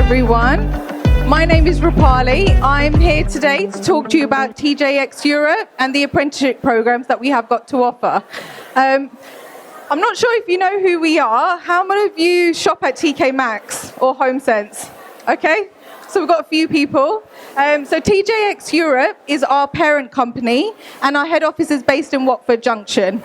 everyone. My name is Roopali. I'm here today to talk to you about TJX Europe and the apprenticeship programs that we have got to offer. I'm not sure if you know who we are. How many of you shop at TK Maxx or Homesense? Okay, so we've got a few people. So TJX Europe is our parent company, and our head office is based in Watford Junction.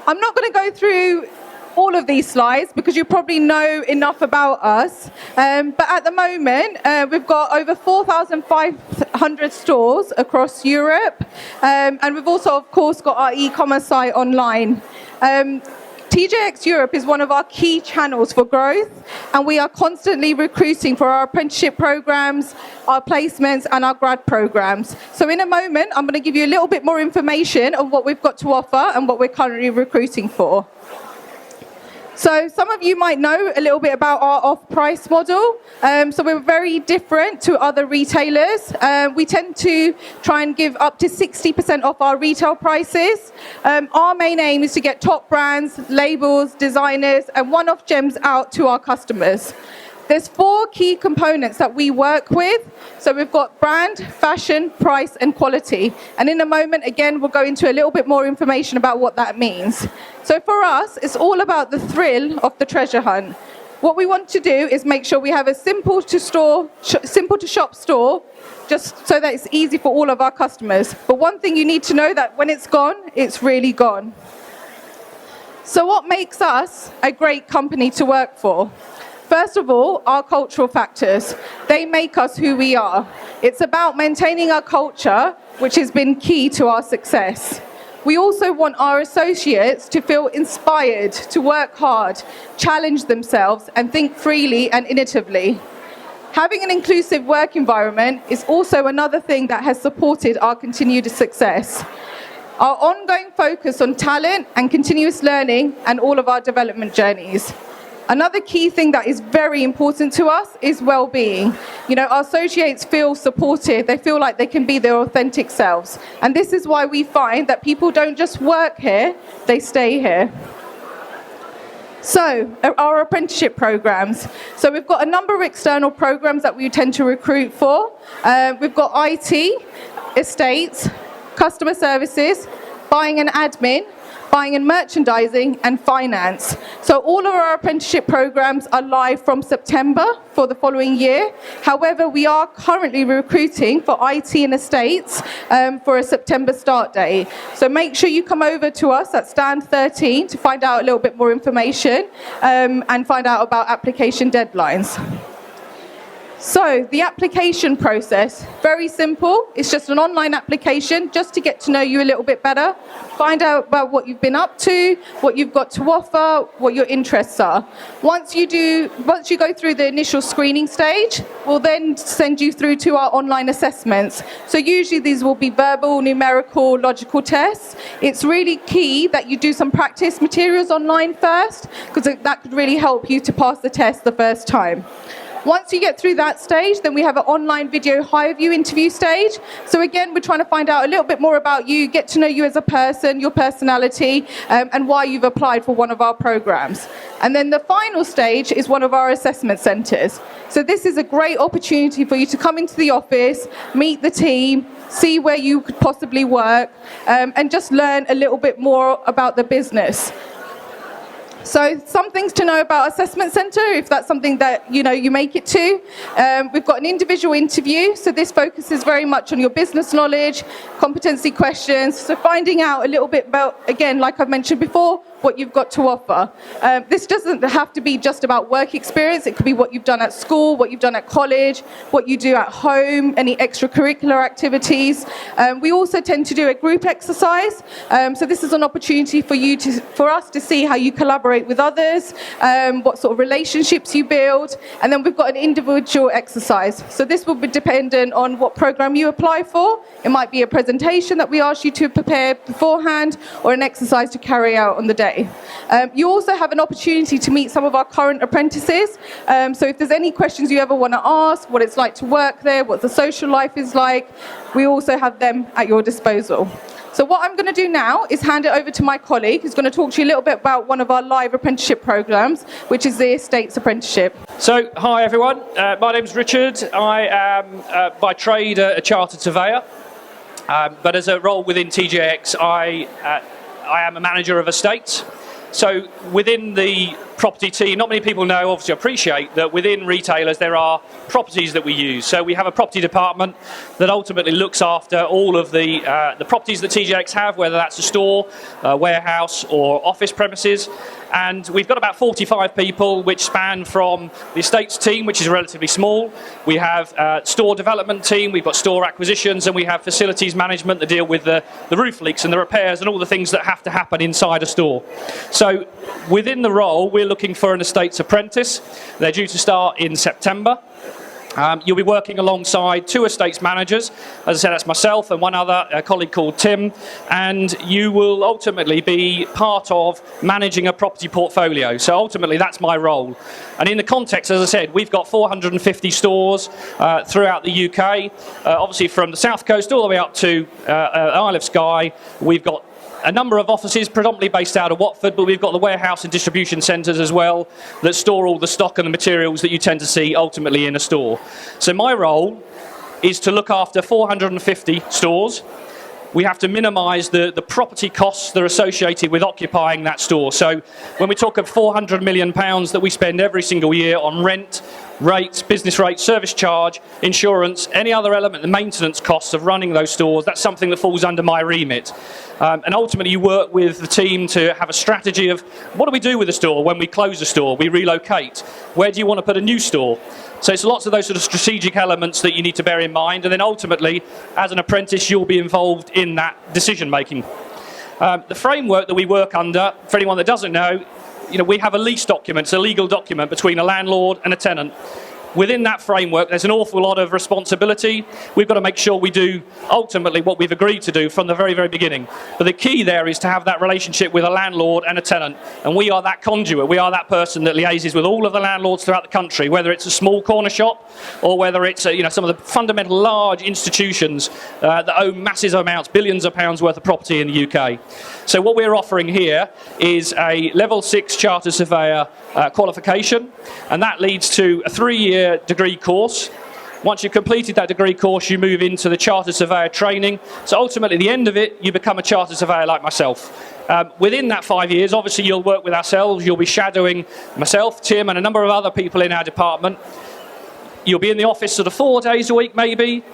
I'm not going to go through all of these slides because you probably know enough about us. But at the moment, we've got over 4,500 stores across Europe. And we've also, of course, got our e-commerce site online. TJX Europe is one of our key channels for growth, and we are constantly recruiting for our apprenticeship programs, our placements, and our grad programs. So in a moment, I'm going to give you a little bit more information on what we've got to offer and what we're currently recruiting for. So some of you might know a little bit about our off-price model. So we're very different to other retailers. We tend to try and give up to 60% off our retail prices. Our main aim is to get top brands, labels, designers, and one-off gems out to our customers. There's 4 key components that we work with. So we've got brand, fashion, price, and quality. And in a moment, again, we'll go into a little bit more information about what that means. So for us, it's all about the thrill of the treasure hunt. What we want to do is make sure we have a simple to shop store, just so that it's easy for all of our customers. But one thing you need to know, that when it's gone, it's really gone. So what makes us a great company to work for? First of all, our cultural factors. They make us who we are. It's about maintaining our culture, which has been key to our success. We also want our associates to feel inspired, to work hard, challenge themselves, and think freely and innovatively. Having an inclusive work environment is also another thing that has supported our continued success. Our ongoing focus on talent and continuous learning and all of our development journeys. Another key thing that is very important to us is well-being. You know, our associates feel supported, they feel like they can be their authentic selves. And this is why we find that people don't just work here, they stay here. So, our apprenticeship programs. So we've got a number of external programs that we tend to recruit for. We've got IT, estates, customer services, buying and admin, buying and merchandising, and finance. So all of our apprenticeship programs are live from September for the following year. However, we are currently recruiting for IT and estates for a September start date. So make sure you come over to us at stand 13 to find out a little bit more information and find out about application deadlines. So the application process, very simple. It's just an online application just to get to know you a little bit better, find out about what you've been up to, what you've got to offer, what your interests are. Once you go through the initial screening stage, we'll then send you through to our online assessments. So usually these will be verbal, numerical, logical tests. It's really key that you do some practice materials online first, because that could really help you to pass the test the first time. Once you get through that stage, then we have an online video hire view interview stage. So again, we're trying to find out a little bit more about you, get to know you as a person, your personality, and why you've applied for one of our programs. And then the final stage is one of our assessment centres. So this is a great opportunity for you to come into the office, meet the team, see where you could possibly work, and just learn a little bit more about the business. So some things to know about Assessment Centre, if that's something that you make it to. We've got an individual interview, so this focuses very much on your business knowledge, competency questions, so finding out a little bit about, again, like I've mentioned before, what you've got to offer. This doesn't have to be just about work experience. It could be what you've done at school, what you've done at college, what you do at home, any extracurricular activities. We also tend to do a group exercise. So this is an opportunity for us to see how you collaborate with others, what sort of relationships you build, and then we've got an individual exercise. So this will be dependent on what program you apply for. It might be a presentation that we ask you to prepare beforehand, or an exercise to carry out on the day. You also have an opportunity to meet some of our current apprentices. So if there's any questions you ever want to ask, what it's like to work there, what the social life is like, we also have them at your disposal. So what I'm going to do now is hand it over to my colleague who's going to talk to you a little bit about one of our live apprenticeship programs, which is the Estates Apprenticeship. So, hi everyone, my name's Richard. I am by trade a chartered surveyor, but as a role within TJX I am a manager of estates. So within the property team, not many people know, obviously appreciate, that within retailers there are properties that we use. So we have a property department that ultimately looks after all of the properties that TJX have, whether that's a store, warehouse or office premises. And we've got about 45 people which span from the estates team, which is relatively small. We have store development team, we've got store acquisitions, and we have facilities management that deal with the roof leaks and the repairs and all the things that have to happen inside a store. So within the role, we're looking for an estates apprentice. They're due to start in September. You'll be working alongside 2 estates managers. As I said, that's myself and one other colleague called Tim, and you will ultimately be part of managing a property portfolio. So ultimately that's my role. And in the context, as I said, we've got 450 stores throughout the UK, obviously from the south coast all the way up to Isle of Skye. We've got a number of offices predominantly based out of Watford, but we've got the warehouse and distribution centres as well that store all the stock and the materials that you tend to see ultimately in a store. So my role is to look after 450 stores. We have to minimise the property costs that are associated with occupying that store. So when we talk of £400 million that we spend every single year on rent, rates, business rates, service charge, insurance, any other element, the maintenance costs of running those stores, that's something that falls under my remit. And ultimately you work with the team to have a strategy of what do we do with the store when we close a store, we relocate, where do you want to put a new store? So it's lots of those sort of strategic elements that you need to bear in mind, and then ultimately as an apprentice you'll be involved in that decision making. The framework that we work under, for anyone that doesn't know, we have a lease document, it's a legal document between a landlord and a tenant. Within that framework, there's an awful lot of responsibility. We've got to make sure we do ultimately what we've agreed to do from the very, very beginning. But the key there is to have that relationship with a landlord and a tenant. And we are that conduit. We are that person that liaises with all of the landlords throughout the country, whether it's a small corner shop or whether it's some of the fundamental large institutions that own massive amounts, billions of pounds worth of property in the UK. So what we're offering here is a level 6 chartered surveyor qualification, and that leads to a 3-year degree course. Once you've completed that degree course, you move into the chartered surveyor training. So ultimately at the end of it, you become a chartered surveyor like myself. Within that 5 years, obviously you'll work with ourselves. You'll be shadowing myself, Tim, and a number of other people in our department. You'll be in the office sort of 4 days a week maybe.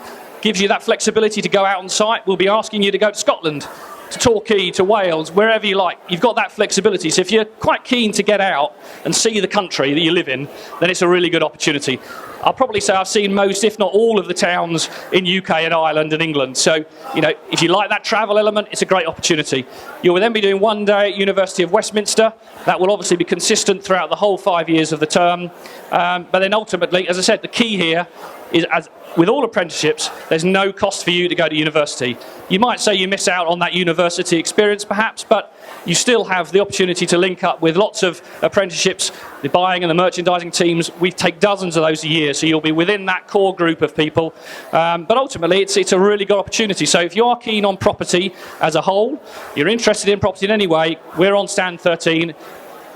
Gives you that flexibility to go out on site. We'll be asking you to go to Scotland, to Torquay, to Wales, wherever you like. You've got that flexibility. So if you're quite keen to get out and see the country that you live in, then it's a really good opportunity. I'll probably say I've seen most, if not all, of the towns in UK and Ireland and England. So, if you like that travel element, it's a great opportunity. You'll then be doing 1 day at University of Westminster. That will obviously be consistent throughout the whole 5 years of the term. But then ultimately, as I said, the key here is, as with all apprenticeships, there's no cost for you to go to university. You might say you miss out on that university experience perhaps, but you still have the opportunity to link up with lots of apprenticeships, the buying and the merchandising teams. We take dozens of those a year, so you'll be within that core group of people. But ultimately, it's a really good opportunity. So if you are keen on property as a whole, you're interested in property in any way, we're on stand 13.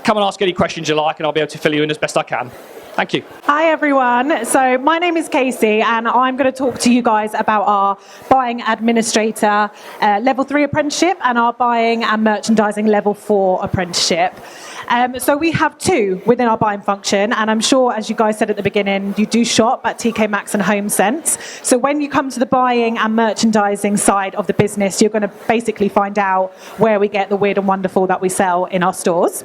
Come and ask any questions you like, and I'll be able to fill you in as best I can. Thank you. Hi everyone. So my name is Casey and I'm going to talk to you guys about our buying administrator level 3 apprenticeship and our buying and merchandising level 4 apprenticeship. So we have 2 within our buying function, and I'm sure, as you guys said at the beginning, you do shop at TK Maxx and Homesense. So when you come to the buying and merchandising side of the business, you're going to basically find out where we get the weird and wonderful that we sell in our stores.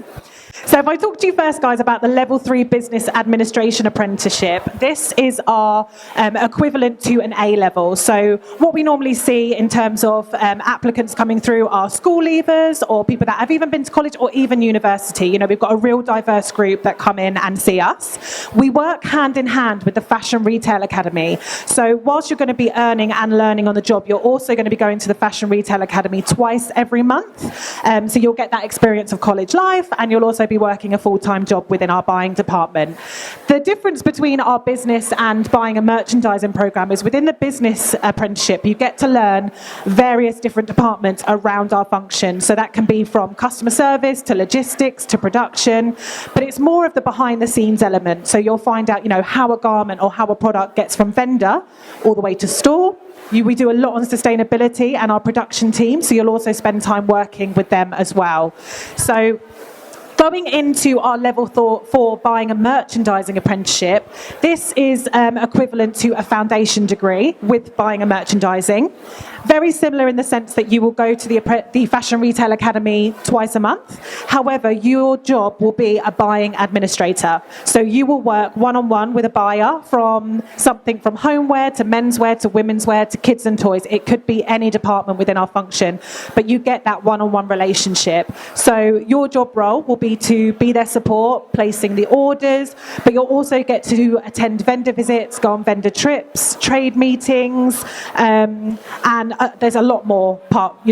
So if I talk to you first, guys, about the Level 3 Business Administration Apprenticeship, this is our equivalent to an A-level. So what we normally see in terms of applicants coming through are school leavers or people that have even been to college or even university. We've got a real diverse group that come in and see us. We work hand in hand with the Fashion Retail Academy. So whilst you're going to be earning and learning on the job, you're also going to be going to the Fashion Retail Academy twice every month. So you'll get that experience of college life, and you'll also be actually working a full-time job within our buying department. The difference between our business and buying and merchandising program is within the business apprenticeship, you get to learn various different departments around our function. So that can be from customer service to logistics to production, but it's more of the behind the scenes element. So you'll find out, how a garment or how a product gets from vendor all the way to store. We do a lot on sustainability and our production team, so you'll also spend time working with them as well. So going into our level 4 buying and merchandising apprenticeship, this is equivalent to a foundation degree with buying and merchandising. Very similar in the sense that you will go to the Fashion Retail Academy twice a month. However, your job will be a buying administrator. So you will work one-on-one with a buyer from something from homeware to menswear to women's wear to kids and toys. It could be any department within our function, but you get that one-on-one relationship. So your job role will be to be their support, placing the orders, but you'll also get to attend vendor visits, go on vendor trips, trade meetings, and there's a lot more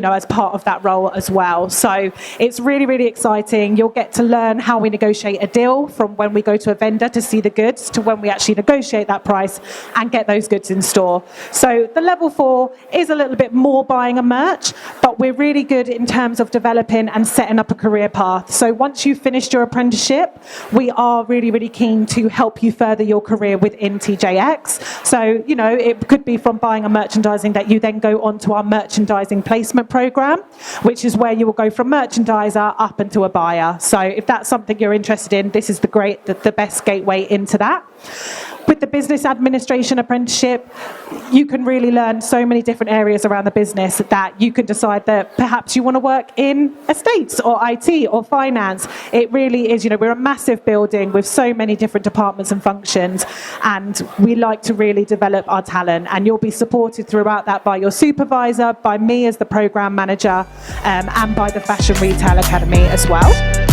as part of that role as well. So it's really, really exciting. You'll get to learn how we negotiate a deal from when we go to a vendor to see the goods to when we actually negotiate that price and get those goods in store. So the level 4 is a little bit more buying and merch, but we're really good in terms of developing and setting up a career path. So once you've finished your apprenticeship, we are really, really keen to help you further your career within TJX. So, it could be from buying and merchandising that you then go on to our merchandising placement program, which is where you will go from merchandiser up into a buyer. So if that's something you're interested in, this is the best gateway into that. With the business administration apprenticeship, you can really learn so many different areas around the business that you can decide that perhaps you want to work in estates or IT or finance. It really is, we're a massive building with so many different departments and functions, and we like to really develop our talent, and you'll be supported throughout that by your supervisor, by me as the program manager, and by the Fashion Retail Academy as well.